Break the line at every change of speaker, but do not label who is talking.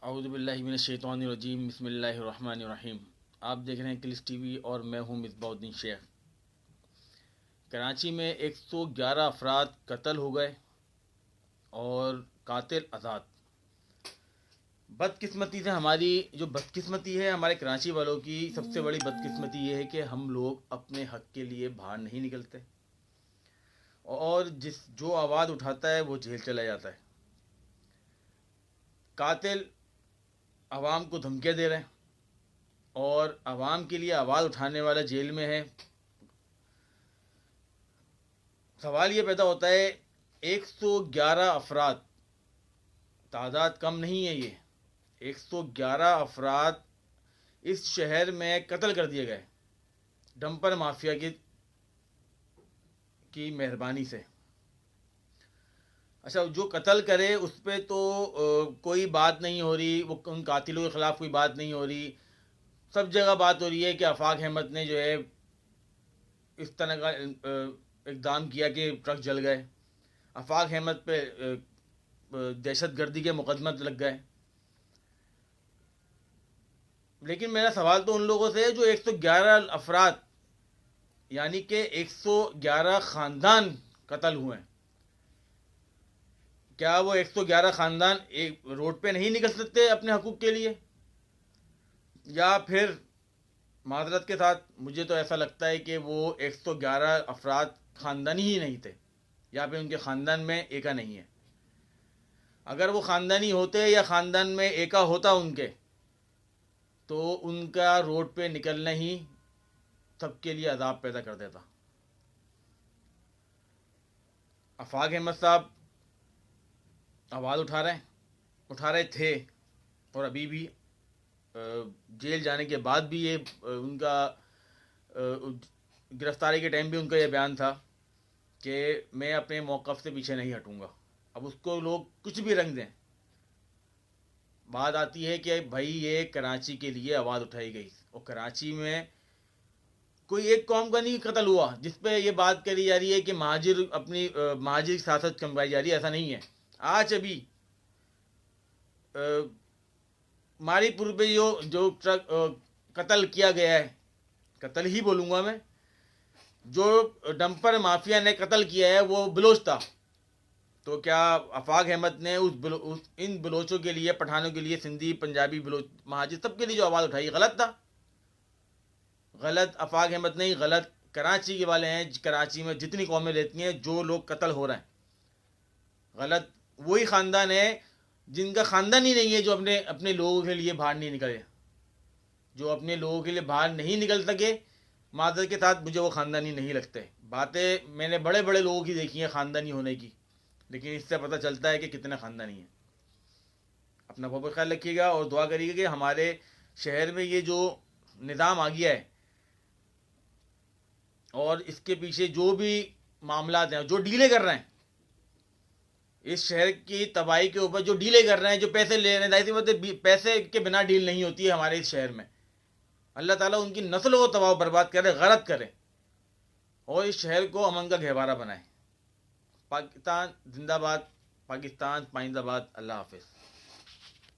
اعوذ باللہ من الشیطان الرجیم، بسم اللہ الرحمن الرحیم۔ آپ دیکھ رہے ہیں کلس ٹی وی اور میں ہوں مصباح الدین شیخ۔ کراچی میں 111 افراد قتل ہو گئے اور قاتل آزاد۔ بدقسمتی سے ہماری جو بدقسمتی ہے ہمارے کراچی والوں کی، سب سے بڑی بدقسمتی یہ ہے کہ ہم لوگ اپنے حق کے لیے باہر نہیں نکلتے اور جو آواز اٹھاتا ہے وہ جیل چلا جاتا ہے۔ قاتل عوام کو دھمکیاں دے رہے ہیں اور عوام کے لیے آواز اٹھانے والا جیل میں ہے۔ سوال یہ پیدا ہوتا ہے 111 افراد، تعداد کم نہیں ہے، یہ 111 افراد اس شہر میں قتل کر دیے گئے ڈمپر مافیا کی مہربانی سے۔ اچھا، جو قتل کرے اس پہ تو کوئی بات نہیں ہو رہی، وہ ان قاتلوں کے خلاف کوئی بات نہیں ہو رہی۔ سب جگہ بات ہو رہی ہے کہ آفاق احمد نے جو ہے اس طرح کا اقدام کیا کہ ٹرک جل گئے، آفاق احمد پہ دہشت گردی کے مقدمات لگ گئے۔ لیکن میرا سوال تو ان لوگوں سے ہے جو 111 افراد یعنی کہ 111 خاندان قتل ہوئے ہیں۔ کیا وہ 111 خاندان ایک روڈ پہ نہیں نکل سکتے اپنے حقوق کے لیے؟ یا پھر معذرت کے ساتھ مجھے تو ایسا لگتا ہے کہ وہ 111 افراد خاندانی ہی نہیں تھے، یا پھر ان کے خاندان میں ایکا نہیں ہے۔ اگر وہ خاندانی ہوتے یا خاندان میں ایکا ہوتا ان کے، تو ان کا روڈ پہ نکلنا ہی سب کے لیے عذاب پیدا کر دیتا۔ آفاق احمد صاحب آواز اٹھا رہے تھے اور ابھی بھی جیل جانے کے بعد بھی یہ ان کا گرفتاری کے ٹائم بھی ان کا یہ بیان تھا کہ میں اپنے موقف سے پیچھے نہیں ہٹوں گا۔ اب اس کو لوگ کچھ بھی رنگ دیں، بات آتی ہے کہ بھائی یہ کراچی کے لیے آواز اٹھائی گئی، اور کراچی میں کوئی ایک قوم کا نہیں قتل ہوا جس پہ یہ بات کری جا رہی ہے کہ مہاجر سیاست کموائی جا رہی ہے۔ ایسا نہیں ہے۔ آج ابھی ماری پور پہ جو ٹرک قتل کیا گیا ہے، قتل ہی بولوں گا میں، جو ڈمپر مافیا نے قتل کیا ہے وہ بلوچ تھا۔ تو کیا آفاق احمد نے ان بلوچوں کے لیے، پٹھانوں کے لیے، سندھی، پنجابی، بلوچ، مہاجر سب کے لیے جو آواز اٹھائی غلط تھا؟ غلط آفاق احمد نہیں، غلط کراچی کے والے ہیں۔ کراچی میں جتنی قومیں رہتی ہیں، جو لوگ قتل ہو رہے ہیں، غلط وہی خاندان ہے جن کا خاندان ہی نہیں ہے جو اپنے لوگوں کے لیے باہر نہیں نکلے، جو اپنے لوگوں کے لیے باہر نہیں نکل سکے۔ معذرت کے ساتھ مجھے وہ خاندانی نہیں لگتے۔ باتیں میں نے بڑے بڑے لوگوں کی دیکھی ہیں خاندانی ہونے کی، لیکن اس سے پتہ چلتا ہے کہ کتنے خاندانی ہیں۔ اپنا بہت خیال رکھیے گا اور دعا کریے گا کہ ہمارے شہر میں یہ جو نظام آ گیا ہے اور اس کے پیچھے جو بھی معاملات ہیں، جو ڈیلے کر رہے ہیں، اس شہر کی تباہی کے اوپر جو ڈیلے کر رہے ہیں، جو پیسے لے رہے ہیں، ظاہر سی بات ہے پیسے کے بنا ڈیل نہیں ہوتی ہے ہمارے اس شہر میں۔ اللہ تعالیٰ ان کی نسلوں کو تباہ و برباد کرے، غارت کرے اور اس شہر کو امن کا گہوارہ بنائے۔ پاکستان زندہ باد، پاکستان پائندہ باد۔ اللہ حافظ۔